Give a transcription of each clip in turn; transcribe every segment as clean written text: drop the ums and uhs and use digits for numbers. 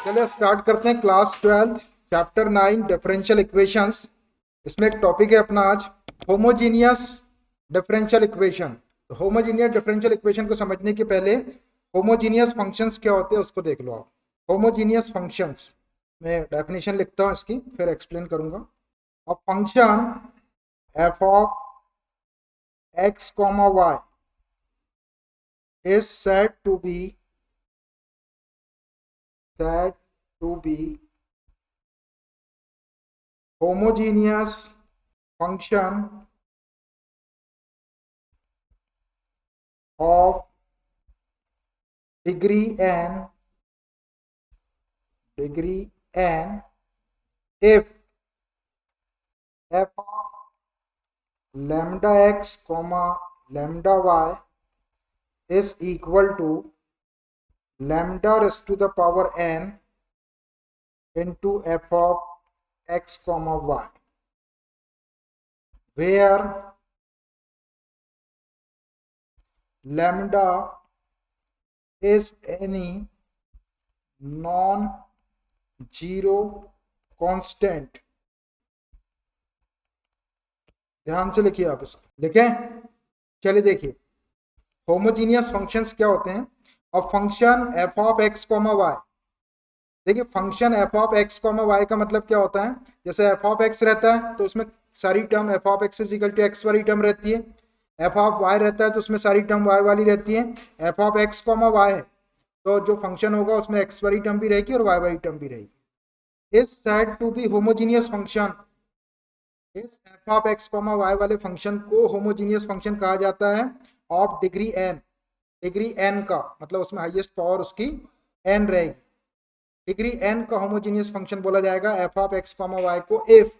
चलिए स्टार्ट करते हैं क्लास 12 चैप्टर 9 डिफरेंशियल इक्वेशंस। इसमें एक टॉपिक है अपना आज होमोजीनियस डिफरेंशियल इक्वेशन। तो होमोजीनियस डिफरेंशियल इक्वेशन को समझने के पहले होमोजीनियस फंक्शंस क्या होते हैं उसको देख लो आप। होमोजीनियस फंक्शंस मैं डेफिनेशन लिखता हूँ इसकी, फिर एक्सप्लेन करूंगा। A function f of x comma y is said to be homogeneous function of degree n if f of lambda x comma lambda y is equal to lambda raised to the power n into f of x comma y, where lambda is any non-zero constant। ध्यान से लिखिए आप इसको, लिखें। चलिए देखिए homogeneous functions क्या होते हैं। और function f of x comma y, देखिए function f of x comma y का मतलब क्या होता है। जैसे एफ ऑफ एक्स रहता है तो उसमें सारी term f of x is equal to x वाली टर्म रहती है। एफ ऑफ वाई रहता है तो उसमें सारी टर्म वाई वाली रहती है। F of x comma y है तो जो फंक्शन होगा उसमें एक्स वाली टर्म भी रहेगी और वाई वाली टर्म भी रहेगी। Is said to be homogeneous function. इस f of x comma y वाले फंक्शन को होमोजीनियस फंक्शन कहा जाता है of degree n. Degree n का मतलब उसमें हाईएस्ट पावर उसकी एन रहेगी। डिग्री एन का होमोजीनियस फंक्शन बोला जाएगा f of x comma y को इफ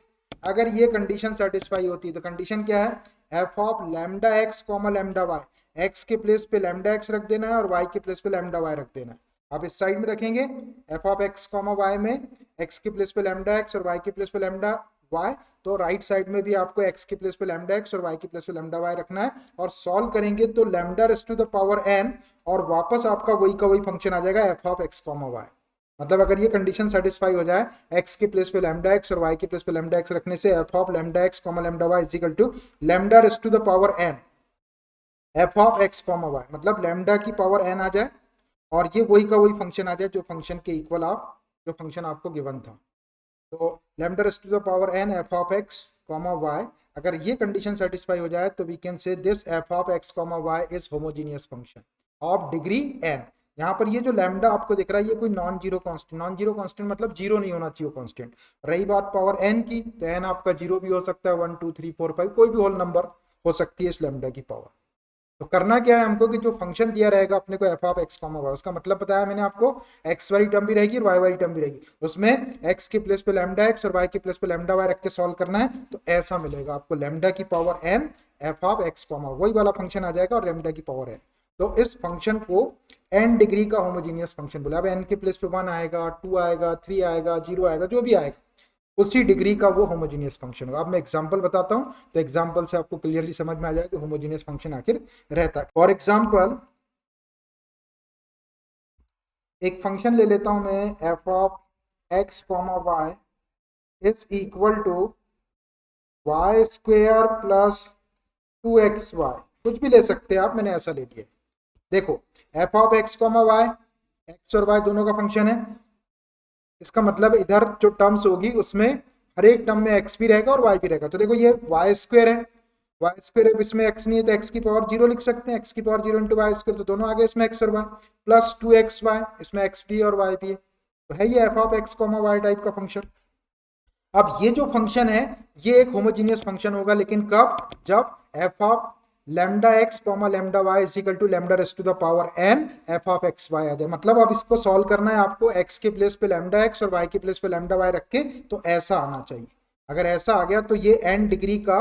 अगर ये कंडीशन सेटिस्फाई होती है। तो कंडीशन क्या है, f of lambda x comma lambda y, x के प्लेस पे लैम्डा एक्स रख देना है और वाई के प्लेस पे लैम्डा वाई रख देना है। आप इस साइड में रखेंगे f of x comma y में एक्स के प्लेस पे लैम्डा एक्स और वाई के प्लेस पे लैम्डा वाई, तो राइट साइड में भी आपको एक्स के प्लेस पे लैम्डा एक्स और वाई के प्लेस पे लैम्डा वाई रखना है। और सॉल्व करेंगे तो lambda raise to the power n और वापस आपका वही का वही फंक्शन आ जाएगा f of x comma y. मतलब अगर ये कंडीशन सेटिस्फाई हो जाए एक्स के प्लेस पे लैम्डा एक्स और वाई के प्लेस पे लैम्डा एक्स रखने से f of lambda x comma lambda y is equal to lambda raise to the power n f of x comma y, मतलब लैम्डा की पावर एन आ जाए और ये वही का वही फंक्शन आ जाए जो फंक्शन के इक्वल जो फंक्शन आपको गिवन था। तो lambda raise to the power n f of x comma y, अगर ये कंडीशन सेटिस्फाई हो जाए तो we can say this f of x comma y is homogeneous function of degree n. यहाँ पर ये जो लैम्डा आपको दिख रहा है ये कोई non zero constant, non zero constant मतलब जीरो नहीं होना चाहिए कांस्टेंट। रही बात पावर एन की, तो एन आपका जीरो भी हो सकता है, 1 2 3 4 5 कोई भी होल नंबर हो सकती है इस लैम्डा की पावर। तो करना क्या है हमको कि जो फंक्शन दिया रहेगा अपने को f of x comma y, उसका मतलब बताया मैंने आपको, एक्स वाली टर्म भी रहेगी और वाई वाली टर्म भी रहेगी। उसमें एक्स के प्लेस पे लैम्डा एक्स और वाई के प्लेस पे लैम्डा वाई रख के सॉल्व करना है। तो ऐसा मिलेगा आपको लैम्डा की power n f of x comma वही वाला फंक्शन आ जाएगा और लैम्डा की पावर एन। तो इस फंक्शन को एन डिग्री का होमोजीनियस फंक्शन बोला। अब एन के प्लेस पे 1 आएगा, 2 आएगा, 3 आएगा, 0 आएगा, जो भी आएगा उसी डिग्री का वो होमोजीनियस फंक्शन होगा। अब मैं एग्जांपल बताता हूं तो एग्जांपल से आपको क्लियरली समझ में आ जाएगा कि होमोजीनियस फंक्शन आखिर रहता है। फॉर एग्जांपल एक फंक्शन ले लेता हूं मैं f of x comma y is equal to y square plus 2xy, कुछ भी ले सकते हैं आप, मैंने ऐसा ले लिया। देखो f of x comma y, x और वाई दोनों का फंक्शन है, इसका मतलब इधर जो टर्म्स होगी उसमें हर एक टर्म में एक्स भी रहेगा और वाई भी रहेगा। तो देखो ये वाई स्क्वायर है, वाई स्क्वायर है, इसमें एक्स नहीं है तो एक्स की पावर 0 लिख सकते हैं, एक्स की पावर 0 इंटू वाई स्क्वायर, तो दोनों आ गए इसमें एक्स और वाई, प्लस 2xy, इसमें एक्स भी और वाई भी है। तो है ये f of x comma y type का फंक्शन। अब ये जो फंक्शन है ये एक होमोजीनियस फंक्शन होगा, लेकिन कब, जब f of lambda x comma lambda y is equal to lambda raise to the power n f of x y आ जाए। मतलब अब इसको सॉल्व करना है आपको एक्स के प्लेस पे लैम्डा एक्स और वाई के प्लेस पे लैम्डा वाई रख के, तो ऐसा आना चाहिए। अगर ऐसा आ गया तो ये एन डिग्री का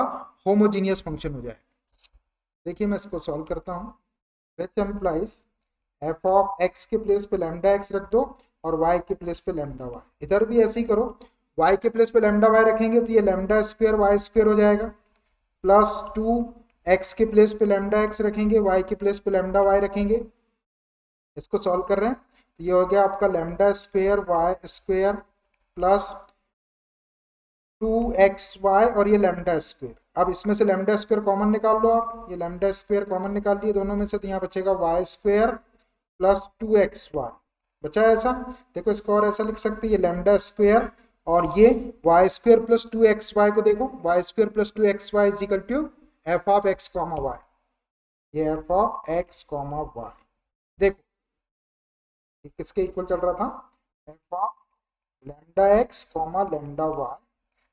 होमोजीनियस फंक्शन हो जाए। देखिए मैं इसको सॉल्व करता हूँ, which implies f of x के प्लेस पे लैम्डा एक्स रख दो और वाई के प्लेस पे लैम्डा वाई, इधर भी ऐसे ही करो, वाई के प्लेस पे लैम्डा वाई रखेंगे तो ये लैम्डा स्क्वायर वाई स्क्वायर हो जाएगा, प्लस 2 एक्स के प्लेस पे लैम्डा एक्स रखेंगे, वाई के प्लेस पे लैम्डा वाई रखेंगे। इसको सॉल्व कर रहे हैं तो ये हो गया आपका lambda square y square plus 2xy और ये लैम्डा स्क्वेयर। अब इसमें से लैम्डा स्क्वेयर कॉमन निकाल लो आप, ये लैम्डा स्क्वेयर कॉमन निकाल लिए दोनों में से, तो यहाँ बचेगा वाई स्क्वेयर प्लस 2xy बचा है ऐसा। देखो इसको और ऐसा लिख सकते हैं, ये लैम्डा स्क्वेयर और ये वाई स्क्वेयर प्लस 2xy को देखो, y square plus 2xy is equal to f of x comma y, ये f of x comma y. देखो ये किसके इक्वल चल रहा था, f of lambda x comma lambda y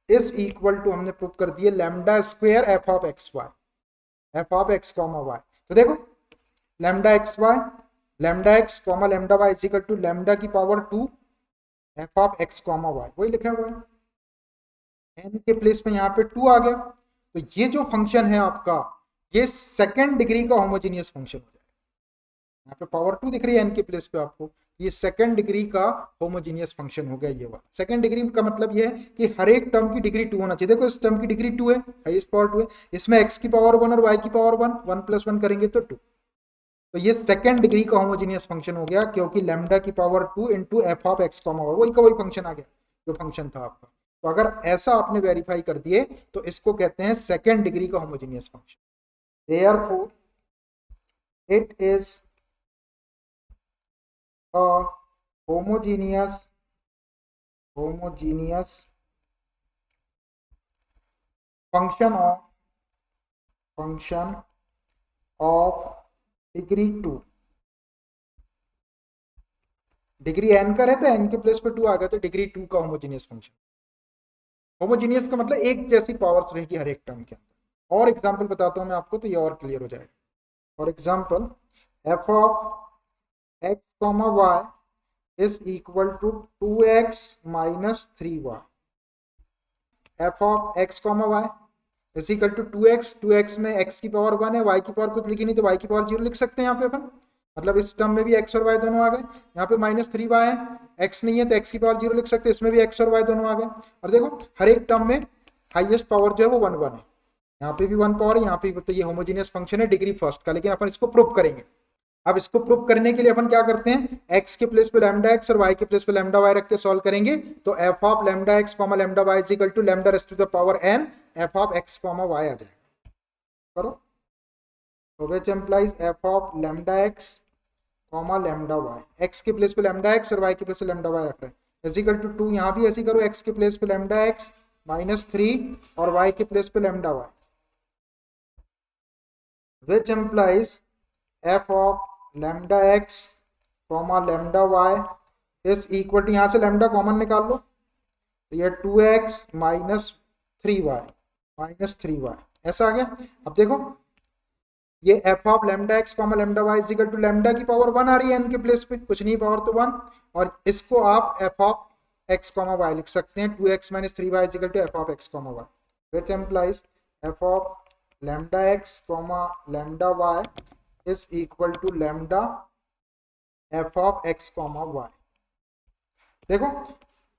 is equal to, हमने प्रूव कर दिए lambda square f of x y, f of x comma y. तो देखो lambda x y, lambda x comma lambda y is equal to lambda की power 2 f of x comma y, वही लिखा हुआ है, एन के प्लेस में यहाँ पे 2 आ गया। तो ये जो फंक्शन है आपका, ये सेकेंड डिग्री का होमोजीनियस फंक्शन हो जाएगा। यहाँ पे पावर 2 दिख रही है एन के प्लेस पे आपको, ये सेकंड डिग्री का होमोजीनियस फंक्शन हो गया ये वाला। सेकंड डिग्री का मतलब ये है कि हर एक टर्म की डिग्री 2 होना चाहिए। देखो इस टर्म की डिग्री 2 है, हाईएस्ट पावर 2 है, इसमें x की पावर 1 और y की पावर 1, 1 + 1 करेंगे तो 2। तो ये सेकंड डिग्री का होमोजीनियस फंक्शन हो गया, क्योंकि लैम्डा की power 2 into f of x comma y, वही का वही फंक्शन आ गया जो फंक्शन था आपका। तो अगर ऐसा आपने वेरीफाई कर दिए तो इसको कहते हैं सेकंड डिग्री का homogeneous function. Therefore it is a homogeneous function of degree 2। Degree n का रहता है, n के प्लेस पे 2 आ गया तो डिग्री 2 का होमोजीनियस फंक्शन। होमोजीनियस का मतलब एक जैसी पावर्स रहेगी हर एक टर्म के अंदर। और एग्जांपल बताता हूं मैं आपको तो ये और क्लियर हो जाएगा। For example F of x comma y is equal to 2x minus 3y, f of x comma y is equal to 2x, 2x में x की पावर 1 है, y की पावर कुछ लिखी नहीं तो y की पावर 0 लिख सकते हैं यहाँ पे अपन, मतलब इस टर्म में भी x और y दोनों आ गए। यहाँ पे -3y है, x नहीं है तो x की पावर 0 लिख सकते हैं, इसमें भी x और y दोनों आ गए। और देखो हर एक टर्म में हाईएस्ट पावर जो है वो 1 1 है, यहाँ पे भी 1 पावर है, यहाँ पे भी। तो ये होमोजीनियस फंक्शन है डिग्री फर्स्ट का, लेकिन अपन इसको प्रूव करेंगे। अब इसको प्रूव करने के लिए अपन क्या करते हैं, x के प्लेस पे लैम्डा x और y के प्लेस पे लैम्डा y रख के सॉल्व करेंगे। तो f of lambda x comma lambda y is equal to lambda raise to the power n f of x comma y आ जाएगा। करो तो which implies f of lambda x comma lambda y, x के place पे lambda x और y के place पे lambda y रख रहे हैं इज इक्वल टू 2। यहाँ भी ऐसे करो, x के प्लेस पे लैम्डा x -3 और y के प्लेस पे lambda y, which implies f of lambda x comma lambda y is equal to, यहाँ से लैम्डा कॉमन निकाल लो तो ये 2x -3y ऐसा आ गया। अब देखो ये f of lambda x comma lambda y is equal to lambda की पावर 1 आ रही है n के प्लेस पे, कुछ नहीं पावर तो 1, और इसको आप f of x comma y लिख सकते हैं 2x -3y is equal to f of x comma y, which implies f of lambda x comma lambda y is equal to lambda f of x comma y। देखो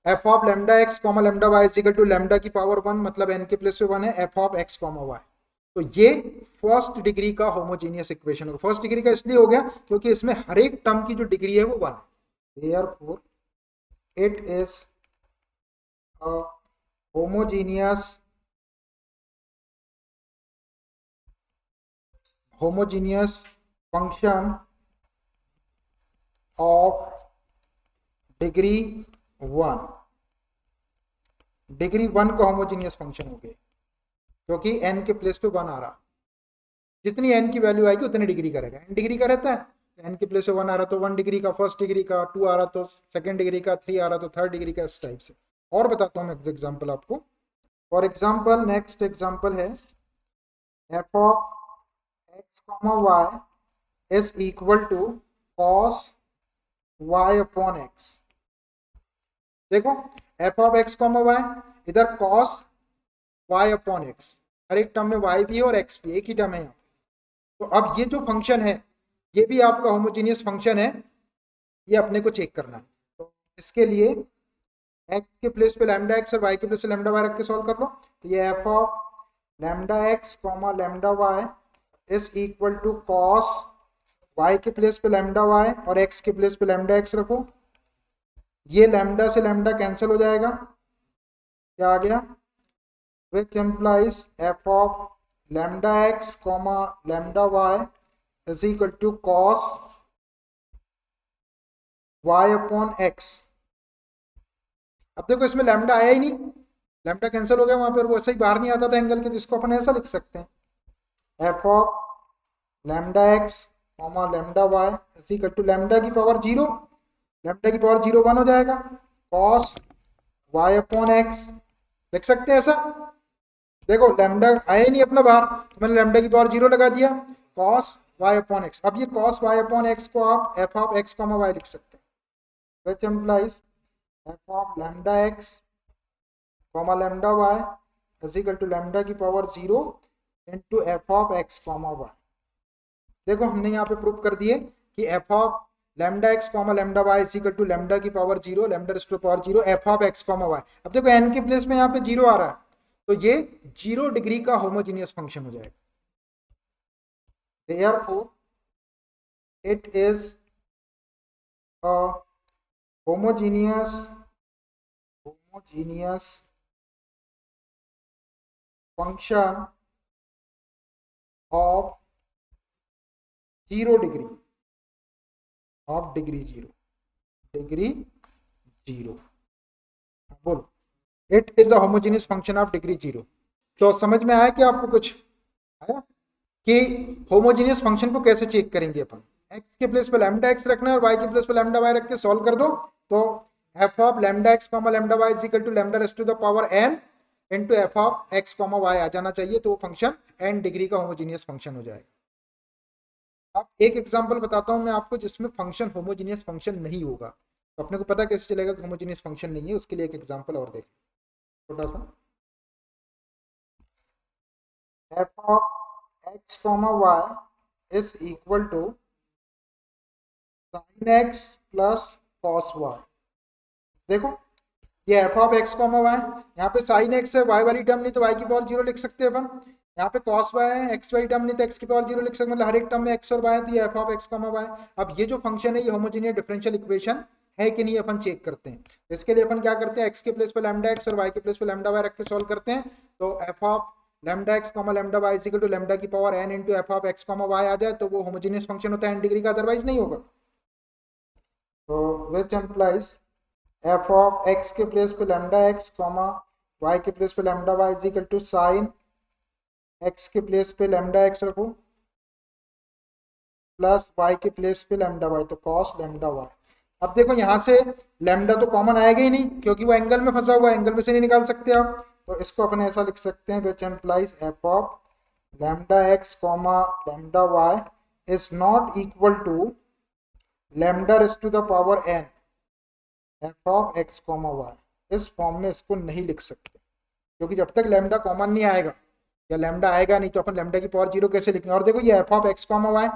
f of lambda x comma lambda y is equal to lambda की power 1, मतलब n के place पे 1 है, f of x comma y। तो ये first degree का homogeneous equation होगा। फर्स्ट डिग्री का इसलिए हो गया क्योंकि इसमें हर एक टर्म की जो डिग्री है वो 1 है। Therefore it is a homogeneous function of degree 1। Degree 1 का होमोजीनियस फंक्शन हो गया क्योंकि n के प्लेस पे 1 आ रहा, जितनी n की वैल्यू आएगी उतनी डिग्री करेगा। n डिग्री का रहता है, n के प्लेस पे 1 आ रहा तो 1 डिग्री का, फर्स्ट डिग्री का 2 आ रहा तो सेकंड डिग्री का, 3 आ रहा तो थर्ड डिग्री का, इस टाइप से। और बताता हूँ मैं एग्जाम्पल आपको। फॉर एग्जाम्पल नेक्स्ट एग्जाम्पल है f of x comma y is equal to cos y upon x। देखो f of x comma y, इधर cos y upon x, हर एक टर्म में y भी है और x भी, एक ही टर्म है यहाँ। तो अब ये जो फंक्शन है ये भी आपका होमोजीनियस फंक्शन है, ये अपने को चेक करना है। तो इसके लिए x के प्लेस पे लैम्डा x और y के प्लेस पे लैम्डा y रख के सॉल्व कर लो। तो ये f of lambda x comma lambda y is equal to cos y के प्लेस पे लैम्डा y और x के प्लेस पे लैम्डा x रखो, ये लैम्डा से लैम्डा कैंसिल हो जाएगा, क्या आ गया, which implies f of lambda x comma lambda y is equal to cos y upon x। अब देखो इसमें लैम्डा आया ही नहीं, लैम्डा कैंसिल हो गया वहां पर, वो ऐसा ही बाहर नहीं आता था एंगल के, जिसको अपन ऐसा लिख सकते हैं f of lambda x comma lambda y is equal to lambda की पावर 0, लैम्डा की पावर 0 1 हो जाएगा, कॉस y अपॉन x लिख सकते हैं ऐसा। देखो लैम्डा आया ही नहीं अपना बाहर, तो मैंने लैम्डा की पावर 0 लगा दिया, कॉस y अपॉन x। अब ये कॉस y अपॉन x को आप f of x comma y लिख सकते हैं, which implies f of lambda x comma lambda y is equal to lambda की power 0 into f of x comma y। देखो हमने यहाँ पे प्रूव कर दिए कि f of lambda x comma lambda y is equal to lambda की power 0 lambda raise to power 0 f of x comma y। अब देखो n के प्लेस में यहाँ पे 0 आ रहा है, तो ये 0 डिग्री का होमोजीनियस फंक्शन हो जाएगा। Therefore it is a homogeneous function of 0 degree, of degree 0। बोलो, it is the homogeneous function of degree 0। तो समझ में आया कि आपको कुछ आया कि होमोजेनियस फंक्शन को कैसे चेक करेंगे अपन, x के प्लेस पे लैम्डा x रखना है और y के प्लेस पे लैम्डा y रख के सॉल्व कर दो, तो f of lambda x comma lambda y is equal to lambda raise to the power n into f of x comma y आ जाना चाहिए, तो वो फंक्शन n डिग्री का होमोजेनियस फंक्शन हो जाएगा। अब एक एग्जांपल बताता हूं मैं आपको जिसमें फंक्शन होमोजेनियस फंक्शन नहीं होगा, तो अपने को पता कैसे चलेगा कि होमोजेनियस फंक्शन नहीं है, उसके लिए एक एग्जांपल और देख छोटा सा। f of x comma y is equal to sin x plus cos y। देखो ये f of x comma y, यहाँ पे sin x है, y वाली टर्म नहीं तो y की पावर 0 लिख सकते हैं अपन, यहाँ पे cos y है, x वाली टर्म नहीं तो x की पावर 0 लिख सकते हैं, मतलब हर एक टर्म में x और y है, तो ये f of x comma y। अब ये जो फंक्शन है ये होमोजेनियस डिफरेंशियल इक्वेशन है कि नहीं अपन चेक करते हैं। इसके लिए अपन क्या करते हैं, x के प्लेस पे लैम्डा x और y के प्लेस पे लैम्डा y रख के सॉल्व करते हैं, तो f of lambda x comma lambda y is equal to lambda की power n into f of x comma y आ जाए, तो वो होमोजेनियस फंक्शन होता है n डिग्री का, अदरवाइज नहीं होगा। तो which implies f of x के प्लेस पे लैम्डा x कॉमा y के प्लेस पे lambda y is equal to sine x के प्लेस पे लैम्डा x रखो प्लस y के प्लेस पे लैम्डा y, तो कॉस लैम्डा y। अब देखो यहाँ से लैम्डा तो कॉमन आएगा ही नहीं क्योंकि वो एंगल में फंसा हुआ है, एंगल में से नहीं निकाल सकते आप, तो इसको अपन ऐसा लिख सकते हैं, which implies f of lambda x comma lambda y is not equal to lambda raise to the power n f of x comma y। इस फॉर्म में इसको नहीं लिख सकते क्योंकि जब तक लैम्डा कॉमन नहीं आएगा या लैम्डा आएगा नहीं तो अपन लैम्डा की पावर 0 कैसे लिखेंगे। और देखो ये f of x comma y,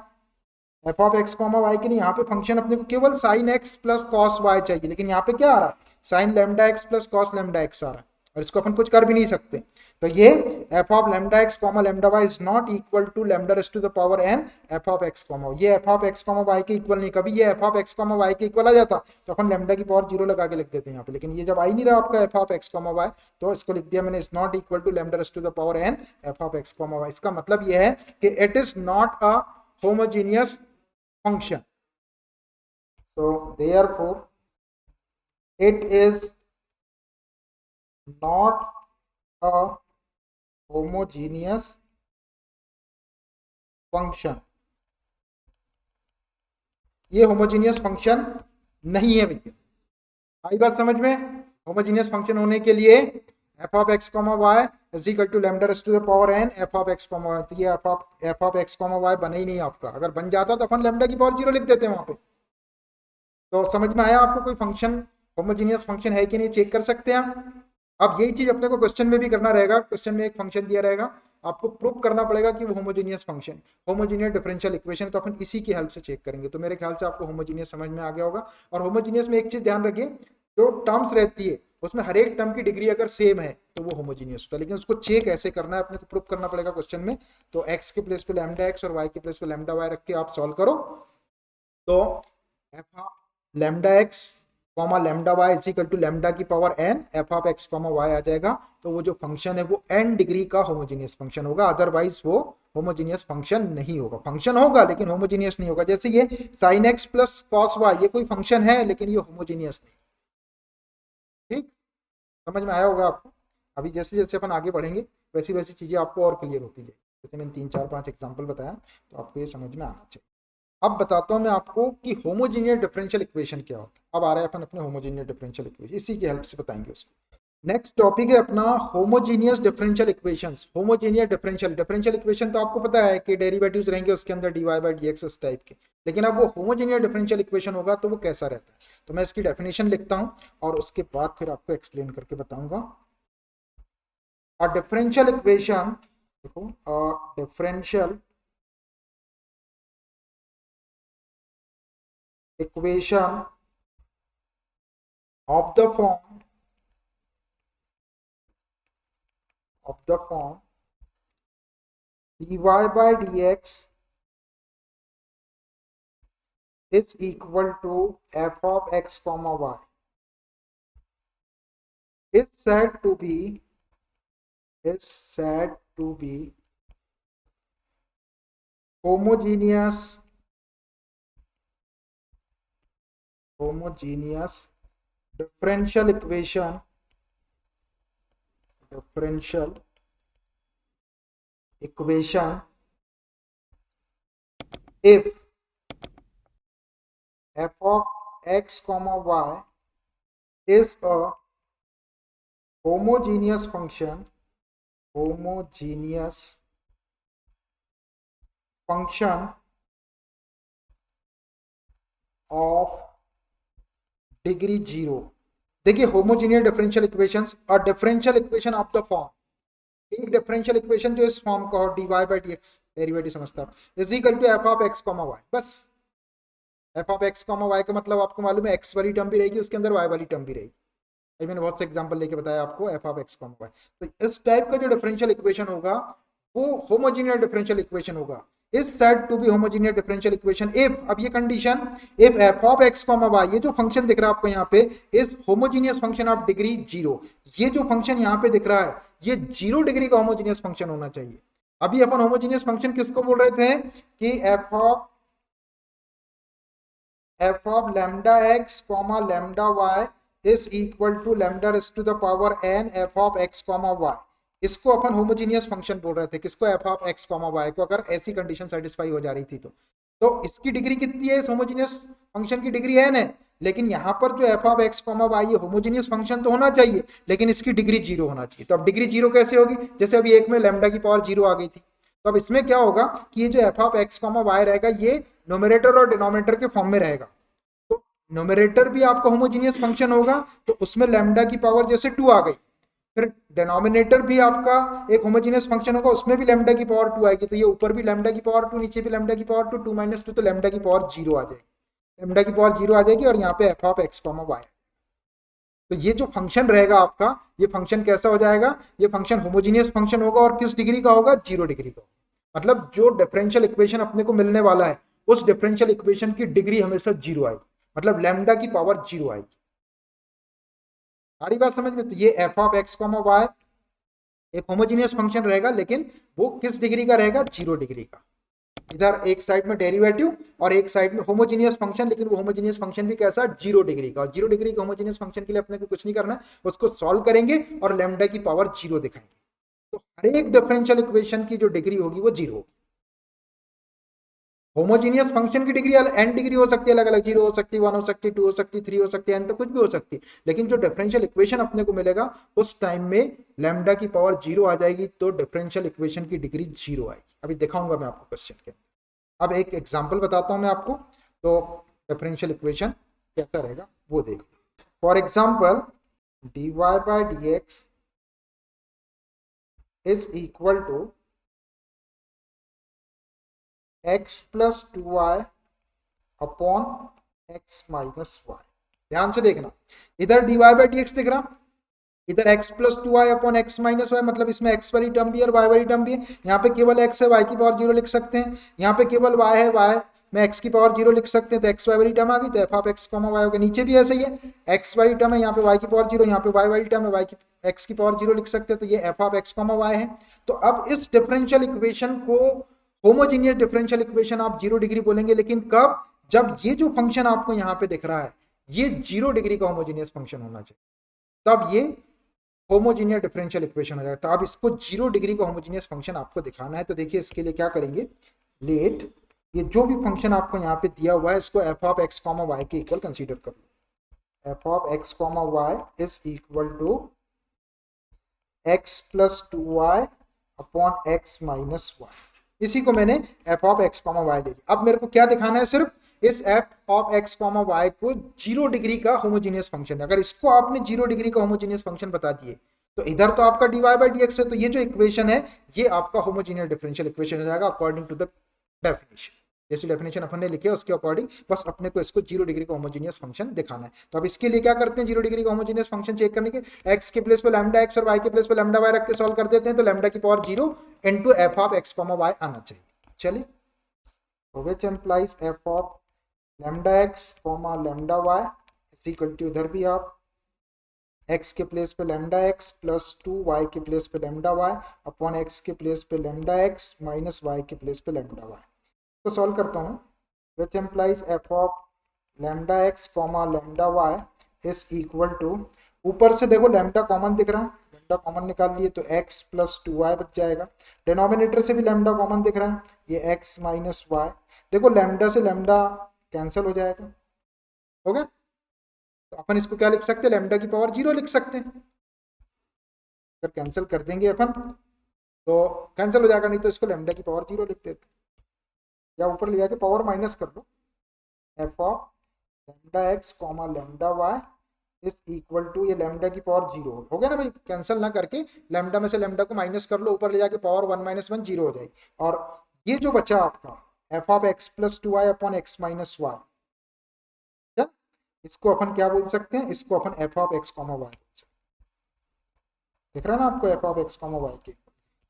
f of x comma y के लिए यहाँ पे फंक्शन अपने को केवल sin x plus cos y चाहिए, लेकिन यहाँ पे क्या आ रहा है, sin lambda x plus cos lambda x आ रहा है, और इसको अपन कुछ कर भी नहीं सकते। तो ये f of lambda x comma lambda y is not equal to lambda raise to the power n f of x comma, ये f of x comma y के इक्वल नहीं, कभी ये f of x comma y के equal आ जाता तो अपन lambda की पावर 0 लगा के लिख देते हैं यहाँ पे, लेकिन ये जब आ ही नहीं रहा आपका f of x comma y, तो इसको लिख दिया मैंने is not equal to lambda raise to the power n f of x comma y। इसका मतलब ये है कि it is not a homogeneous function, so therefore it is not a homogeneous function। ये होमोजेनियस फंक्शन नहीं है भैया, आई बात समझ में। होमोजेनियस फंक्शन होने के लिए f of x comma y is equal to lambda raise to the power n f of x comma y, तो ये f of x comma y बना ही नहीं आपका, अगर बन जाता तो अपन लैम्डा की पावर 0 लिख देते हैं वहां पे। तो समझ में आया आपको, कोई फंक्शन होमोजेनियस फंक्शन है कि नहीं चेक कर सकते हैं हम। अब यही चीज अपने को क्वेश्चन में भी करना रहेगा, क्वेश्चन में एक फंक्शन दिया रहेगा, आपको प्रूव करना पड़ेगा कि वो homogeneous function, homogeneous differential equation, तो अपन इसी की हेल्प से चेक करेंगे। तो मेरे ख्याल से आपको होमोजेनियस समझ में आ गया होगा। और होमोजेनियस में एक चीज ध्यान रखिए, जो टर्म्स रहती है उसमें हर एक टर्म की डिग्री अगर सेम है तो वो होमोजीनियस होता है। लेकिन उसको चेक कैसे करना है अपने को प्रूव करना पड़ेगा क्वेश्चन में। तो x के प्लेस पे लैम्डा एक्स और y के प्लेस पे लैम्डा वाई रख के आप सॉल्व करो तो f of lambda x comma lambda y is equal to lambda की power n f of x comma y आ जाएगा। तो वो जो फंक्शन है वो n डिग्री का होमोजीनियस फंक्शन होगा, अदरवाइज वो होमोजीनियस फंक्शन नहीं होगा। फंक्शन होगा लेकिन होमोजीनियस नहीं होगा। जैसे ये sine x plus cos y, ये कोई फंक्शन है लेकिन ये होमोजीनियस नहीं। ठीक, समझ में आया होगा आपको। अभी जैसे जैसे अपन आगे बढ़ेंगे वैसी वैसी चीजें आपको और क्लियर होती जाएगी। जैसे मैंने 3 4 5 एग्जांपल बताया तो आपको ये समझ में आना चाहिए। अब बताता हूं मैं आपको कि होमोजीनियस डिफरेंशियल इक्वेशन क्या होता है। अब आ रहा है अपन अपने होमोजीनियस डिफरेंशियल इक्वेशन, इसी की हेल्प से बताएंगे उसको। नेक्स्ट टॉपिक है अपना homogeneous differential equations. Homogeneous differential differential equation तो आपको पता है कि डेरिवेटिव्स रहेंगे उसके अंदर dy बाई डी एक्स इस टाइप के। लेकिन अब वो होमोजीनियस डिफरेंशियल इक्वेशन होगा तो वो कैसा रहता है, तो मैं इसकी डेफिनेशन लिखता हूं और उसके बाद फिर आपको एक्सप्लेन करके बताऊंगा। अ डिफरेंशियल इक्वेशन, देखो differential equation of the form dy by dx is equal to f of x comma y is said to be homogeneous differential equation if f of x comma y is a homogeneous function of degree 0। देखिए homogeneous differential equations और differential equation of the form, एक differential equation जो इस form का हो dy by dx derivative समझता है is equal to f of x comma y। बस f of x comma y का मतलब आपको मालूम है x वाली टर्म भी रहेगी उसके अंदर y वाली टर्म भी रहेगी। अभी मैंने बहुत से एग्जांपल लेके बताया आपको f of x comma y। तो इस टाइप का जो डिफरेंशियल इक्वेशन होगा वो होमोजीनियस डिफरेंशियल इक्वेशन होगा। is said to be homogeneous differential equation if, अब ये condition, if f of x, y, ये जो फंक्शन दिख रहा है आपको यहाँ पे is homogeneous function of degree 0। ये जो फंक्शन यहाँ पे दिख रहा है ये 0 डिग्री का होमोजीनियस फंक्शन होना चाहिए। अभी अपन होमोजीनियस फंक्शन किसको बोल रहे थे कि f of lambda x, lambda y is equal to lambda raised to the power n f of x, y। इसको अपन होमोजीनियस फंक्शन बोल रहे थे, किसको f ऑफ x, y को, अगर ऐसी कंडीशन सेटिस्फाई हो जा रही थी तो इसकी डिग्री कितनी है, इस होमोजीनियस फंक्शन की डिग्री n है। लेकिन यहाँ पर जो f ऑफ x, y ये होमोजीनियस फंक्शन तो होना चाहिए लेकिन इसकी डिग्री 0 होना चाहिए। तो अब डिग्री 0 कैसे होगी, जैसे अभी एक में लैम्डा की पावर 0 आ गई थी तो अब इसमें क्या होगा कि ये जो f ऑफ x, y रहेगा ये न्यूमरेटर और डिनोमिनेटर के फॉर्म में रहेगा। तो न्यूमरेटर भी आपका होमोजीनियस फंक्शन होगा तो उसमें लैम्डा की पावर जैसे 2 आ गई, फिर डिनोमिनेटर भी आपका एक होमोजीनियस फंक्शन होगा उसमें भी लैम्डा की पावर 2 आएगी। तो ये ऊपर भी लैम्डा की पावर 2 नीचे भी लैम्डा की पावर 2, 2 माइनस 2 तो लैम्डा की पावर 0 आ जाएगी। लैम्डा की पावर 0 आ जाएगी और यहाँ पे f ऑफ x, y। तो ये जो फंक्शन रहेगा आपका, ये फंक्शन कैसा हो जाएगा, ये फंक्शन होमोजीनियस फंक्शन होगा और किस डिग्री का होगा, 0 डिग्री का। मतलब जो डिफरेंशियल इक्वेशन अपने को मिलने वाला है उस डिफरेंशियल इक्वेशन की डिग्री हमेशा 0 आएगी, मतलब लैम्डा की पावर 0 आएगी। सारी बात समझ में। तो ये f ऑफ x, y एक होमोजीनियस फंक्शन रहेगा लेकिन वो किस डिग्री का रहेगा, 0 डिग्री का। इधर एक साइड में डेरिवेटिव और एक साइड में होमोजीनियस फंक्शन, लेकिन वो होमोजीनियस फंक्शन भी कैसा, 0 डिग्री का। और 0 डिग्री के होमोजीनियस फंक्शन के लिए अपने को कुछ नहीं करना है, उसको सॉल्व करेंगे और लैम्डा की पावर 0 दिखाएंगे। तो हर एक डिफरेंशियल इक्वेशन की जो डिग्री होगी वो 0 होगी। होमोजीनियस फंक्शन की डिग्री n डिग्री हो सकती है, अलग अलग, 0 हो सकती है, 1 हो सकती है, 2 हो सकती है, 3 हो सकती है, n तो कुछ भी हो सकती है। लेकिन जो डिफरेंशियल इक्वेशन अपने को मिलेगा उस टाइम में लैम्डा की पावर 0 आ जाएगी तो डिफरेंशियल इक्वेशन की डिग्री 0 आएगी। अभी दिखाऊंगा मैं आपको क्वेश्चन के। अब एक एग्जांपल बताता हूं मैं आपको, तो डिफरेंशियल इक्वेशन कैसा रहेगा वो देख लो। For example dy by dx is equal to x plus 2y upon x minus y। ध्यान से देखना, इधर dy बाई dx दिख रहा, इधर x plus two y upon x minus y, मतलब इसमें x वाली टर्म भी है और y वाली टर्म भी है। यहाँ पे केवल x है, y की पावर 0 लिख सकते हैं। यहाँ पे केवल y है, y में x की पावर 0 लिख सकते हैं, तो x y वाली टर्म आ गई, तो f of x comma y हो गया। नीचे भी ऐसे ही है, x वाली टर्म है, यहाँ पे y की पावर 0, यहाँ पे y वाली टर्म है, y की x की पावर 0 लिख सकते हैं, तो ये f of x comma y है। तो अब इस डिफरेंशियल इक्वेशन को होमोजीनियस डिफरेंशियल इक्वेशन आप 0 डिग्री बोलेंगे, लेकिन कब? जब ये जो फंक्शन आपको यहाँ पे दिख रहा है ये 0 डिग्री का होमोजीनियस फंक्शन होना चाहिए, तब ये होमोजीनियस डिफरेंशियल इक्वेशन हो जाएगा। तो अब इसको 0 डिग्री का होमोजीनियस फंक्शन आपको दिखाना है, तो देखिए इसके लिए क्या करेंगे, लेट ये जो भी फंक्शन आपको यहाँ पे दिया हुआ है इसको f of x comma y के इक्वल कंसीडर कर लो। F of x comma y is equal to x plus two y upon x minus y. इसी को मैंने f of x comma y ले लिया। अब मेरे को क्या दिखाना है, सिर्फ इस f of x comma y को 0 डिग्री का होमोजीनियस फंक्शन है। अगर इसको आपने 0 डिग्री का होमोजीनियस फंक्शन बता दिए तो इधर तो आपका dy बाई dx है, तो ये जो इक्वेशन है ये आपका होमोजीनियस डिफरेंशियल इक्वेशन हो जाएगा अकॉर्डिंग टू द डेफिनेशन। जैसी डेफिनेशन अपन ने लिखी है उसके अकॉर्डिंग बस अपने को इसको 0 डिग्री का होमोजीनियस फंक्शन दिखाना है। तो अब इसके लिए क्या करते हैं, 0 डिग्री का होमोजीनियस फंक्शन चेक करने के x के प्लेस पे लैम्डा x और y के प्लेस पे लैम्डा y रख के सॉल्व कर देते हैं, तो लैम्डा की power 0 into f of x comma y आना चाहिए। चलिए, which implies f of lambda x comma lambda y is equal to, इधर भी आप x के प्लेस पे लैम्डा x प्लस 2 y के प्लेस पे लैम्डा y अपॉन x के प्लेस पे लैम्डा x माइनस y के प्लेस पे लैम्डा y। तो सॉल्व करता हूँ, which implies f of lambda x comma lambda y is equal to, ऊपर से देखो लैम्डा कॉमन दिख रहा है, लैम्डा कॉमन निकाल लिए तो x प्लस 2y बच जाएगा। डिनोमिनेटर से भी लैम्डा कॉमन दिख रहा है, ये x माइनस वाई, देखो लैम्डा से लैम्डा कैंसिल हो जाएगा, हो गया। तो अपन इसको क्या लिख सकते हैं, लैम्डा की पावर 0 लिख सकते हैं। अगर कैंसिल कर देंगे अपन तो कैंसिल हो जाएगा, नहीं तो इसको लैम्डा की पावर 0 लिख देते, या ऊपर ले जाके पावर माइनस कर लो। F of lambda x comma lambda y is equal to, ये लैम्डा की पावर 0 हो गया ना भाई, कैंसिल ना करके लैम्डा में से लैम्डा को माइनस कर लो, ऊपर ले जाके पावर 1 माइनस 1 0 हो जाएगी। और ये जो बचा आपका f of x plus 2y upon x minus y, इसको अपन क्या बोल सकते हैं, इसको अपन f of x comma y, दिख रहा है ना आपको f of x comma y के।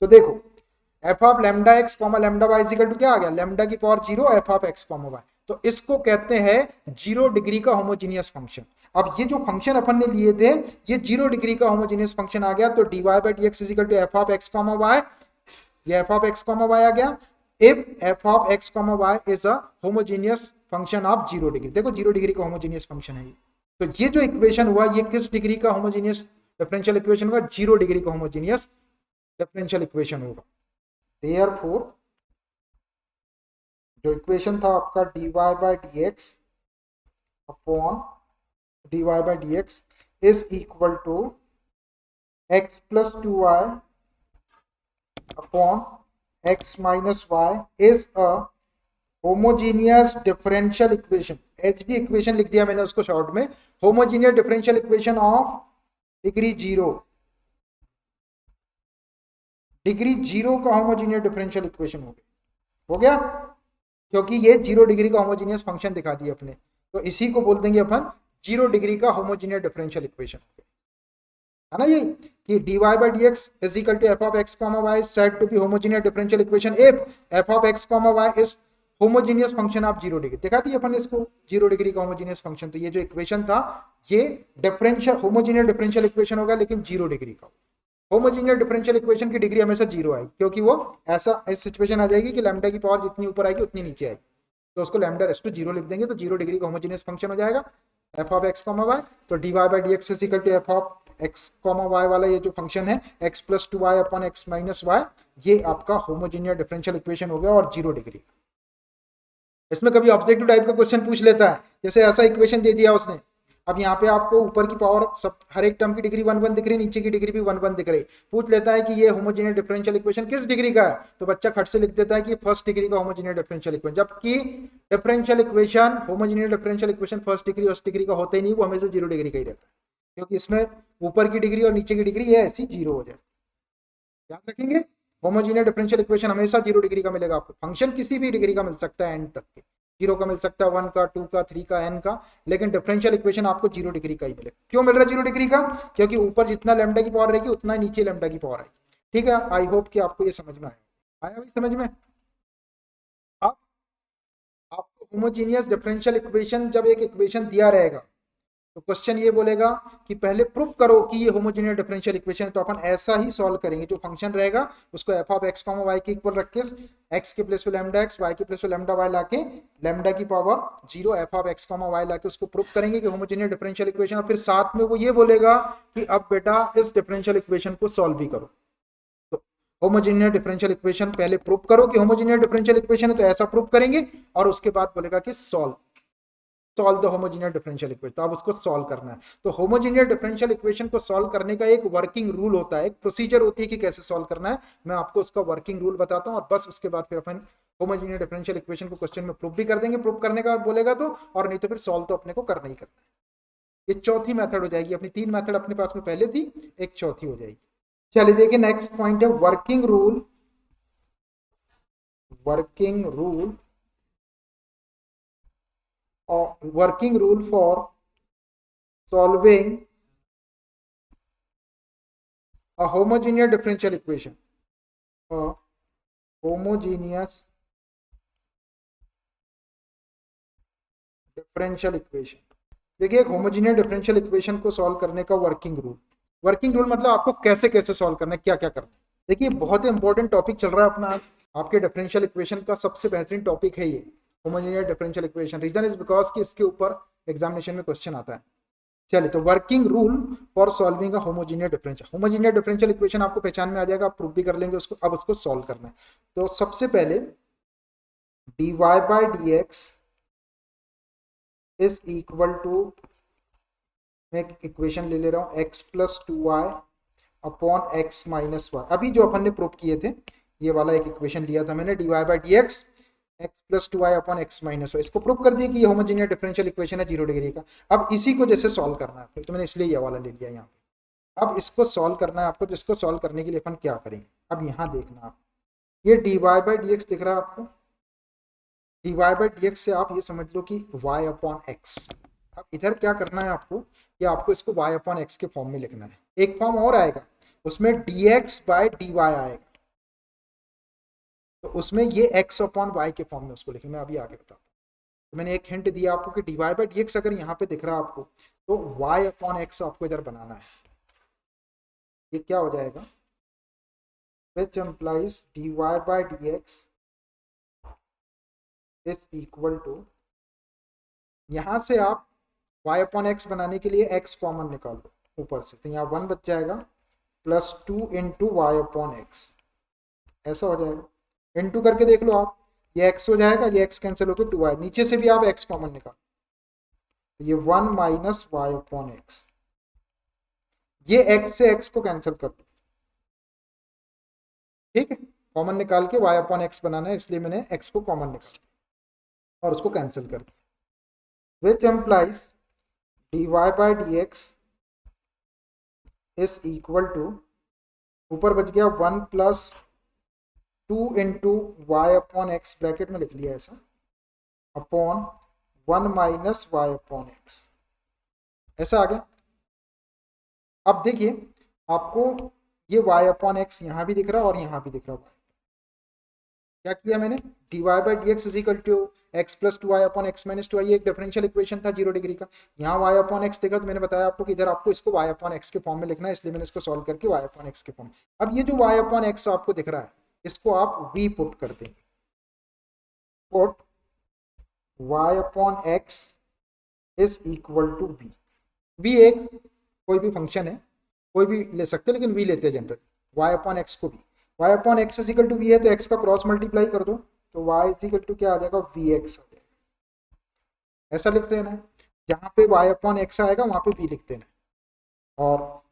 तो देखो f of lambda x comma lambda y equal to क्या आ गया, लैम्डा की power 0 f of x comma y. तो इसको कहते हैं 0 डिग्री का होमोजीनियस फंक्शन। अब ये जो फंक्शन अपन ने लिए थे ये 0 डिग्री का होमोजीनियस फंक्शन आ गया, तो dy by dx is equal to f of x comma y, ये f of x comma y आ गया। If f of x comma y is a homogeneous function of 0 degree, देखो 0 degree का homogeneous function है ये। तो ये जो इक्वेशन हुआ ये किस डिग्री का होमोजीनियस डिफरेंशियल इक्वेशन होगा, 0 डिग्री का होमोजीनियस डिफरेंशियल इक्वेशन होगा। Therefore, जो इक्वेशन था आपका dy by dx upon dy by dx is equal to x plus 2y upon x minus y is a homogeneous differential equation. HD equation लिख दिया मैंने उसको शॉर्ट में, homogeneous differential equation of degree 0, degree 0 का homogeneous differential equation हो गया, क्योंकि ये 0 डिग्री का होमोजीनियस फंक्शन दिखा दिया अपने, तो इसी को बोल देंगे अपन 0 डिग्री का होमोजीनियस डिफरेंशियल इक्वेशन, है ना ये, कि dy by dx is equal to f of x comma y said to be homogeneous differential equation if f of x comma y is homogeneous function of 0 degree. दिखा दिया अपन इसको 0 degree का homogeneous function. तो ये जो equation था ये differential homogeneous differential equation होगा, लेकिन 0 डिग्री का। होमोजीनियस डिफरेंशियल इक्वेशन की डिग्री हमेशा 0 आएगी, क्योंकि वो ऐसा इस सिचुएशन आ जाएगी कि लैम्डा की पावर जितनी ऊपर आएगी उतनी नीचे आएगी, तो उसको लैम्डा रेस टू 0 लिख देंगे, तो 0 डिग्री का होमोजीनियस फंक्शन हो जाएगा f of x comma y. तो dy by dx is equal to f of x comma y वाला ये जो फंक्शन है x plus 2y upon x minus y, ये आपका होमोजीनियस डिफरेंशियल इक्वेशन हो गया और 0 डिग्री। इसमें कभी ऑब्जेक्टिव टाइप का क्वेश्चन पूछ लेता है, जैसे ऐसा इक्वेशन दे दिया उसने, अब यहाँ पे आपको ऊपर की पावर सब हर एक टर्म की डिग्री 1 1 दिख रही है, नीचे की डिग्री भी 1 1 दिख रही है, पूछ लेता है कि ये होमोजीनियस डिफरेंशियल इक्वेशन किस डिग्री का है, तो बच्चा खट से लिख देता है कि फर्स्ट डिग्री का होमोजीनियस डिफरेंशियल इक्वेशन, जबकि differential equation homogeneous differential equation first degree का होता ही नहीं, वो हमेशा 0 डिग्री का ही रहता है, क्योंकि इसमें ऊपर की डिग्री और नीचे की डिग्री है ऐसी 0 हो जाए। याद रखेंगे, होमोजीनियस डिफरेंशियल इक्वेशन हमेशा 0 डिग्री का मिलेगा आपको, फंक्शन किसी भी डिग्री का मिल सकता है एंड तक के, जीरो का मिल सकता है, 1 का, 2 का, 3 का, n का, लेकिन डिफरेंशियल इक्वेशन आपको 0 डिग्री का ही मिलेगा। क्यों मिल रहा है 0 डिग्री का? क्योंकि ऊपर जितना लैम्डा की पावर रहेगी उतना नीचे लैम्डा की पावर आएगी। ठीक है, आई होप कि आपको ये समझ में आया भाई समझ में। अब आपको होमोजीनियस डिफरेंशियल इक्वेशन, जब एक इक्वेशन दिया रहेगा तो क्वेश्चन ये बोलेगा कि पहले प्रूव करो कि ये होमोजीनियस डिफरेंशियल इक्वेशन है, तो अपन ऐसा ही सॉल्व करेंगे। जो फंक्शन रहेगा उसको f of x comma y के इक्वल रख के एक्स के प्लेस पे लैम्डा एक्स, वाई के प्लेस पे लैम्डा वाई लाके लैम्डा की power 0 f of x comma y लाके उसको प्रूव करेंगे कि होमोजीनियस डिफरेंशियल इक्वेशन। और फिर साथ में वो ये बोलेगा कि अब बेटा इस डिफरेंशियल इक्वेशन को सॉल्व भी करो। तो होमोजीनियस डिफरेंशियल इक्वेशन पहले प्रूव करो कि होमोजीनियस डिफरेंशियल इक्वेशन है, तो ऐसा प्रूव करेंगे, और उसके बाद बोलेगा कि solve the homogeneous differential equation. तो अब उसको सॉल्व करना है। तो होमोजीनियस डिफरेंशियल इक्वेशन को सॉल्व करने का एक वर्किंग रूल होता है, एक प्रोसीजर होती है कि कैसे सॉल्व करना है। मैं आपको उसका वर्किंग रूल बताता हूं, और बस उसके बाद फिर अपन होमोजीनियस डिफरेंशियल इक्वेशन को क्वेश्चन में प्रूव भी कर देंगे। प्रूव करने का बोलेगा तो, और नहीं तो फिर सॉल्व तो अपने को करना ही करना है। ये चौथी मेथड हो जाएगी। अपनी 3 मेथड अपने पास में पहले थी, एक चौथी हो जाएगी। चलिए देखिए, नेक्स्ट पॉइंट है working rule. Working rule for solving a homogeneous differential equation. A homogeneous differential equation. देखिए, एक होमोजीनियस डिफरेंशियल इक्वेशन को सॉल्व करने का वर्किंग रूल मतलब आपको कैसे कैसे सॉल्व करना है, क्या क्या करना है। देखिए, बहुत ही इंपॉर्टेंट टॉपिक चल रहा है अपना आज। आपके डिफरेंशियल इक्वेशन का सबसे बेहतरीन टॉपिक है ये homogeneous differential equation. Reason is because कि इसके ऊपर एग्जामिनेशन में क्वेश्चन आता है। चलिए, तो working rule for solving a homogeneous differential equation आपको पहचान में आ जाएगा, आप प्रूव भी कर लेंगे उसको। अब उसको सॉल्व करना है। तो सबसे पहले dy by dx is equal to, मैं एक इक्वेशन ले रहा हूं, x plus 2y upon x minus y. अभी जो अपन ने प्रूव किए थे, ये वाला एक इक्वेशन लिया था मैंने, dy by dx x plus 2y upon x minus y. इसको प्रूव कर दिया कि ये होमोजीनियस डिफरेंशियल इक्वेशन है 0 डिग्री का। अब इसी को जैसे सॉल्व करना है, फिर तो मैंने इसलिए ये वाला ले लिया यहाँ पे। अब इसको सॉल्व करना है आपको। तो इसको सॉल्व करने के लिए अपन क्या करेंगे, अब यहाँ देखना आप, ये dy बाय dx दिख रहा है आपको। dy बाय dx से आप ये समझ लो कि y अपॉन x। अब इधर क्या करना है आपको, कि आपको इसको y अपॉन x के फॉर्म में लिखना है। एक फॉर्म और आएगा, उसमें dx बाय dy आएगा, तो उसमें ये x अपॉन y के फॉर्म में उसको लिखेंगे। मैं अभी आगे बताता हूँ। तो मैंने एक हिंट दिया आपको कि dy बाय dx अगर यहाँ पे दिख रहा है आपको, तो y अपॉन x आपको इधर बनाना है। ये क्या हो जाएगा, which implies dy by dx is equal to, यहाँ से आप y अपॉन एक्स बनाने के लिए x कॉमन निकालो ऊपर से, तो यहाँ 1 बच जाएगा, plus 2 into y upon x, ऐसा हो जाएगा। इंटू करके देख लो आप, ये x हो जाएगा, ये x कैंसिल होकर 2y, नीचे से भी आप x कॉमन निकालो, तो ये 1 माइनस वाई अपॉन एक्स। ये x से x को कैंसिल कर दो, ठीक है। कॉमन निकाल के y अपॉन एक्स बनाना है, इसलिए मैंने x को कॉमन निकाल और उसको कैंसिल कर दिया। which implies dy by dx is equal to, ऊपर बच गया 1 plus 2 into y upon x, bracket में लिख लिया ऐसा, upon 1 minus y upon x, ऐसा आ गया। अब देखिए, आपको ये y अपॉन एक्स यहाँ भी दिख रहा है और यहाँ भी दिख रहा है। क्या किया मैंने, dy by dx is equal to x plus 2y upon x minus 2y। ये एक डिफरेंशियल इक्वेशन था 0 डिग्री का। यहाँ y अपॉन x देखा, तो मैंने बताया आपको कि इधर आपको इसको y अपॉन x के फॉर्म में लिखना है, इसलिए मैंने इसको सॉल्व करके y अपॉन x के फॉर्म। अब ये जो y अपॉन x आपको दिख रहा है, इसको आप v पुट कर देंगे, put y upon x is equal to v। v एक कोई भी फंक्शन है, कोई भी ले सकते हैं, लेकिन v लेते हैं जनरल। y अपॉन x को v, y upon x is equal to v है, तो x का क्रॉस मल्टीप्लाई कर दो, तो y इज इक्वल टू क्या आ जाएगा, वी एक्स आ जाएगा। ऐसा लिख देना है, जहाँ पे y अपॉन एक्स आएगा वहाँ पे v लिख देना, और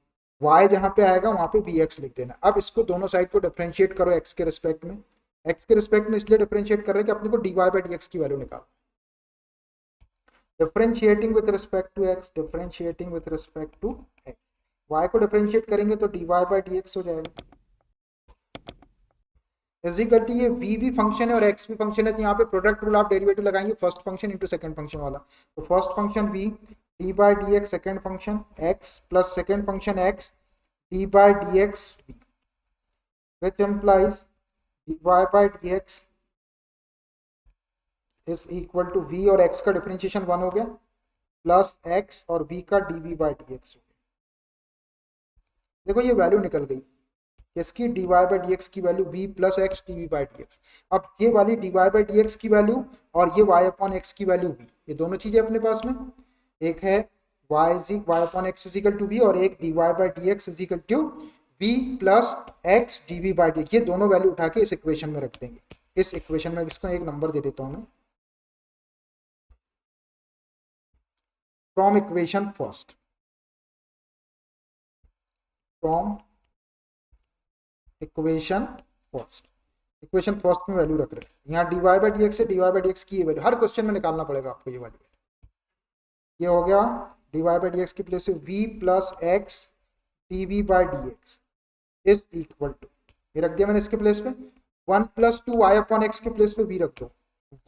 y जहाँ पे आएगा वहाँ पे वी एक्स लिख देना। अब इसको दोनों साइड को डिफरेंशिएट करो x के रिस्पेक्ट में। x के रिस्पेक्ट में इसलिए डिफरेंशिएट कर रहे हैं कि अपने को dy बाई dx की वैल्यू निकालो। Differentiating with respect to x, differentiating with respect to x, y को डिफरेंशिएट करेंगे तो dy बाई dx हो जाएगा। इज इक्वल टू ये v भी फंक्शन है और x भी फंक्शन है, तो यहाँ पे प्रोडक्ट रूल आप डेरिवेटिव लगाएंगे first function into second function वाला। तो first function v d by d x, second function x plus second function x d by d x v, which implies dy by d x is equal to v और x का differentiation 1 हो गया plus x और v का dv by d x हो गया। देखो ये वैल्यू निकल गई इसकी dy बाई डी एक्स की value v plus x d by d x. अब ये वाली dy बाई डी एक्स की वैल्यू और ये y अपॉन एक्स की वैल्यू v, ये दोनों चीजें अपने पास में, एक है y upon x is equal to v और एक dy by d x is equal to v plus x d by d, ये दोनों वैल्यू उठा के इस इक्वेशन में रख देंगे। इस इक्वेशन में इसको एक नंबर दे देता हूं मैं, from equation first, from equation first, equation first में वैल्यू रख रहे हैं। यहाँ dy बाई डी एक्स से dy बाई डी एक्स की वैल्यू हर क्वेश्चन में निकालना पड़ेगा आपको ये वाली। ये हो गया dy बाई डी एक्स की प्लेस पे v plus x dv by d x is equal to, ये रख दिया मैंने इसके प्लेस पे 1 प्लस 2y अपॉन एक्स के प्लेस पे v रख दो,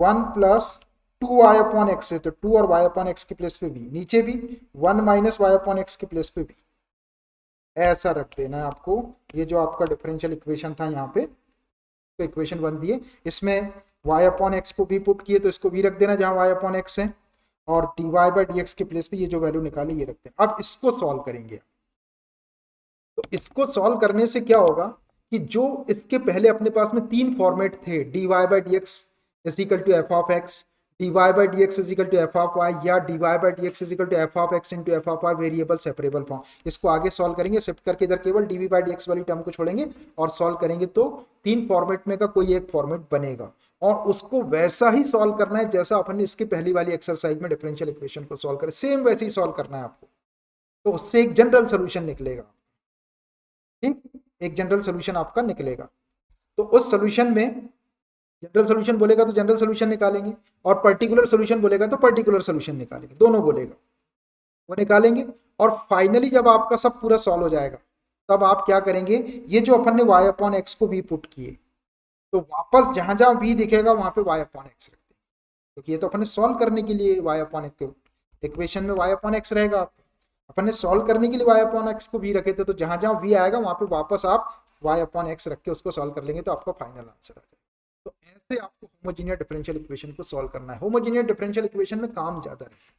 1 प्लस 2y अपॉन एक्स है तो 2 और y अपॉन एक्स के प्लेस पे v, नीचे भी 1 माइनस y अपॉन एक्स के प्लेस पे v, ऐसा रख देना है आपको। ये जो आपका डिफरेंशियल इक्वेशन था यहाँ पे तो इक्वेशन बन दी है, इसमें y अपॉन एक्स को भी पुट किए तो इसको भी रख देना जहाँ y अपॉन एक्स है और dy बाई डी एक्स के प्लेस पे ये जो वैल्यू निकाली ये रखते हैं। अब इसको सॉल्व करेंगे, तो इसको सॉल्व करने से क्या होगा कि जो इसके पहले अपने पास में तीन फॉर्मेट थे dy by d x is equal to f of x, dy by d x is equal to f of y या dy by d x is equal to f of x into f of y variable separable form, इसको आगे solve करेंगे shift करके इधर केवल dv by d x वाली term को छोड़ेंगे और सॉल्व करेंगे तो तीन फॉर्मेट में का कोई एक फॉर्मेट बनेगा और उसको वैसा ही सॉल्व करना है जैसा अपन ने इसकी पहली वाली एक्सरसाइज में डिफरेंशियल इक्वेशन को सॉल्व करे, सेम वैसे ही सॉल्व करना है आपको, तो उससे एक जनरल सोल्यूशन निकलेगा। ठीक, एक जनरल सोल्यूशन आपका निकलेगा। तो उस सोल्यूशन में जनरल सोल्यूशन बोलेगा तो जनरल सोल्यूशन निकालेंगे और पर्टिकुलर सोल्यूशन बोलेगा तो पर्टिकुलर सोल्यूशन निकालेंगे, दोनों बोलेगा वो निकालेंगे। और फाइनली जब आपका सब पूरा सॉल्व हो जाएगा तब आप क्या करेंगे, ये जो अपन ने y अपॉन एक्स को भी पुट किए तो वापस जहां जहां v दिखेगा वहां पे y अपॉन एक्स रख देंगे, क्योंकि ये तो अपन ने सॉल्व करने के लिए y अपॉन एक्स, इक्वेशन में y अपॉन एक्स रहेगा, आपको अपन ने सॉल्व करने के लिए y अपॉन एक्स को भी रखे थे, तो जहां जहां v आएगा वहां पे वापस आप y अपॉन एक्स रख के उसको सॉल्व कर लेंगे तो आपका फाइनल आंसर आ जाएगा। तो ऐसे आपको होमोजेनियस डिफरेंशियल इक्वेशन को सॉल्व करना है। होमोजेनियस डिफरेंशियल इक्वेशन में काम ज्यादा रहता है,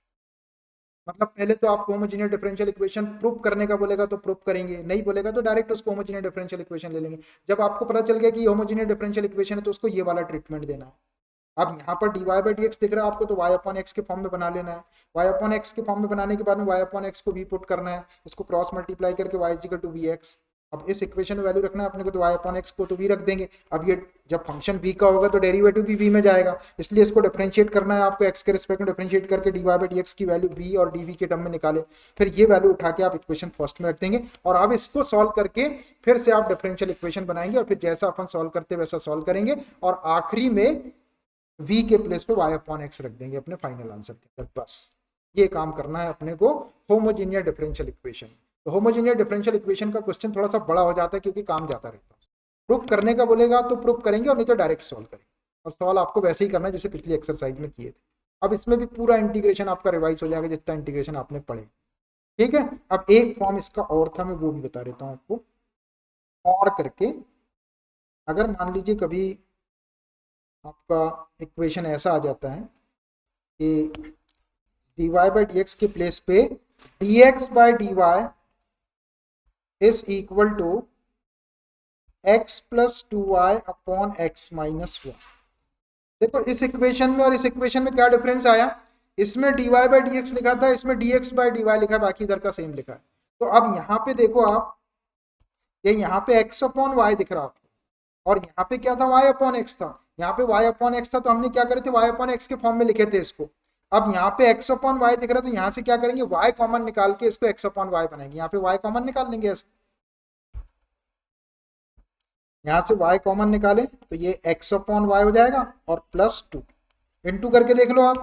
मतलब पहले तो आपको होमोजेनियस डिफरेंशियल इक्वेशन प्रूव करने का बोलेगा तो प्रूव करेंगे, नहीं बोलेगा तो डायरेक्ट उसको होमोजेनियस डिफरेंशियल इक्वेशन ले लेंगे। जब आपको पता चल गया कि होमोजेनियस डिफरेंशियल इक्वेशन है तो उसको ये वाला ट्रीटमेंट देना है। अब यहाँ पर dy बाई डी एक्स दिख रहा है आपको तो y अपॉन एक्स के फॉर्म में बना लेना है, y अपॉन एक्स के फॉर्म में बनाने के बाद में y अपॉन एक्स को भी पुट करना है, इसको क्रॉस मल्टीप्लाई करके y equal to v x. अब इस इक्वेशन में वैल्यू रखना है अपने को तो y अपॉन एक्स को तो v रख देंगे। अब ये जब फंक्शन v का होगा तो डेरिवेटिव भी v में जाएगा, इसलिए इसको डिफरेंशिएट करना है आपको x के रिस्पेक्ट में डिफरेंशिएट करके dy बाई डी एक्स की वैल्यू v और dv के टर्म में निकाले, फिर ये वैल्यू उठा के आप इक्वेशन फर्स्ट में रख देंगे और अब इसको सॉल्व करके फिर से आप डिफरेंशियल इक्वेशन बनाएंगे और फिर जैसा अपन सॉल्व करते वैसा सॉल्व करेंगे और आखिरी में v के प्लेस पे y अपॉन एक्स रख देंगे अपने फाइनल आंसर के अंदर। बस ये काम करना है अपने को होमोजेनियस डिफरेंशियल इक्वेशन। तो होमोजेनियस डिफरेंशियल इक्वेशन का क्वेश्चन थोड़ा सा बड़ा हो जाता है क्योंकि काम जाता रहता है, प्रूफ करने का बोलेगा तो प्रूफ करेंगे और नहीं तो डायरेक्ट सॉल्व करेंगे, और सॉल्व आपको वैसे ही करना है जैसे पिछली एक्सरसाइज में किए थे। अब इसमें भी पूरा इंटीग्रेशन आपका रिवाइज हो जाएगा जितना इंटीग्रेशन आपने पढ़े। ठीक है, अब एक फॉर्म इसका और था मैं वो भी बता देता हूँ आपको। और करके अगर मान लीजिए कभी आपका इक्वेशन ऐसा आ जाता है कि dy बाई डी एक्स के प्लेस पे dx by dy is equal to x plus 2y upon x minus 1। देखो इस इक्वेशन में और इस इक्वेशन में क्या डिफरेंस आया, इसमें dy बाई डी एक्स लिखा था, इसमें dx बाई dy लिखा है, बाकी इधर का सेम लिखा है। तो अब यहाँ पे देखो आप, ये यहाँ पे x अपॉन y दिख रहा आपको और यहाँ पे क्या था y अपॉन x था, यहाँ पे y अपॉन x था तो हमने क्या करे थे y अपॉन x के फॉर्म में लिखे थे इसको। अब यहाँ पे x अपॉन y दिख रहा है तो यहाँ से क्या करेंगे y कॉमन निकाल के इसको x अपॉन y बनाएंगे, यहाँ पे y कॉमन निकाल लेंगे ऐसे, यहाँ से y कॉमन निकाले तो ये x अपॉन y हो जाएगा और प्लस 2 इंटू करके देख लो आप,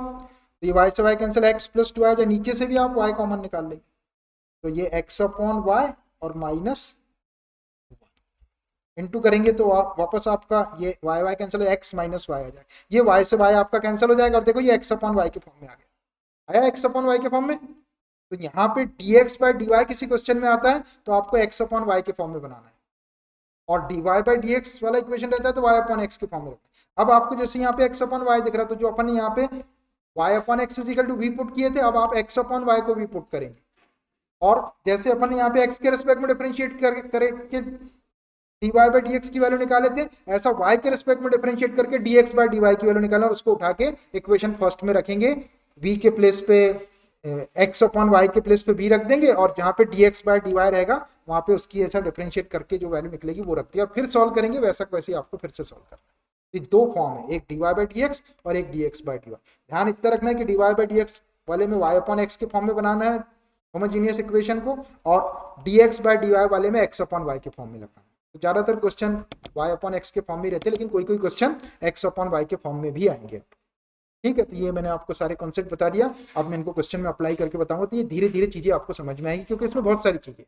तो ये y से y कैंसिल x प्लस 2 आ जाए, नीचे से भी आप y कॉमन निकाल लेंगे तो ये x अपॉन y और माइनस इनटू करेंगे तो वापस आपका ये वाई वाई कैंसिल हो, एक्स माइनस वाई आ जाएगा, ये वाई से वाई आपका कैंसिल हो जाएगा और देखो ये एक्स अपॉन वाई के फॉर्म में आ गया, आया एक्स अपॉन वाई के फॉर्म में। तो यहाँ पे dx बाई dy किसी क्वेश्चन में आता है तो आपको x अपॉन वाई के फॉर्म में बनाना है, और dy बाई dx वाला इक्वेशन रहता है तो y अपॉन x के फॉर्म में रखना है। अब आपको जैसे यहाँ पे x अपॉन वाई दिख रहा है, तो जो अपन यहाँ पे y upon x is equal to v put किए थे, अब आप x अपॉन वाई को भी पुट करेंगे, और जैसे अपन यहाँ पे x के रिस्पेक्ट में डिफरेंशिएट करके dy बाई dx की वैल्यू निकाले थे, ऐसा y के रिस्पेक्ट में डिफरेंशिएट करके dx बाई dy की वैल्यू निकालना, और उसको उठा के इक्वेशन फर्स्ट में रखेंगे, v के प्लेस पे x अपॉन वाई के प्लेस पे b रख देंगे, और जहाँ पे dx बाई dy रहेगा वहाँ पे उसकी ऐसा डिफरेंशिएट करके जो वैल्यू निकलेगी वो रख दिया, और फिर सॉल्व करेंगे वैसा वैसे आपको फिर से सॉल्व करना है। ये दो फॉर्म है, एक dy बाई dx और एक dx बाई dy। ध्यान इतना रखना है कि dy बाई dx वाले में y अपॉन x के फॉर्म में बनाना है होमोजीनियस इक्वेशन को, और dx बाई dy वाले में x अपॉन y के फॉर्म में लगाना है। तो ज्यादातर क्वेश्चन y अपॉन x के फॉर्म में रहते हैं, लेकिन कोई कोई क्वेश्चन x अपॉन y के फॉर्म में भी आएंगे। ठीक है, तो ये मैंने आपको सारे कॉन्सेप्ट बता दिया, अब मैं इनको क्वेश्चन में अप्लाई करके बताऊंगा, तो ये धीरे धीरे चीजें आपको समझ में आएगी, क्योंकि इसमें बहुत सारी चीजें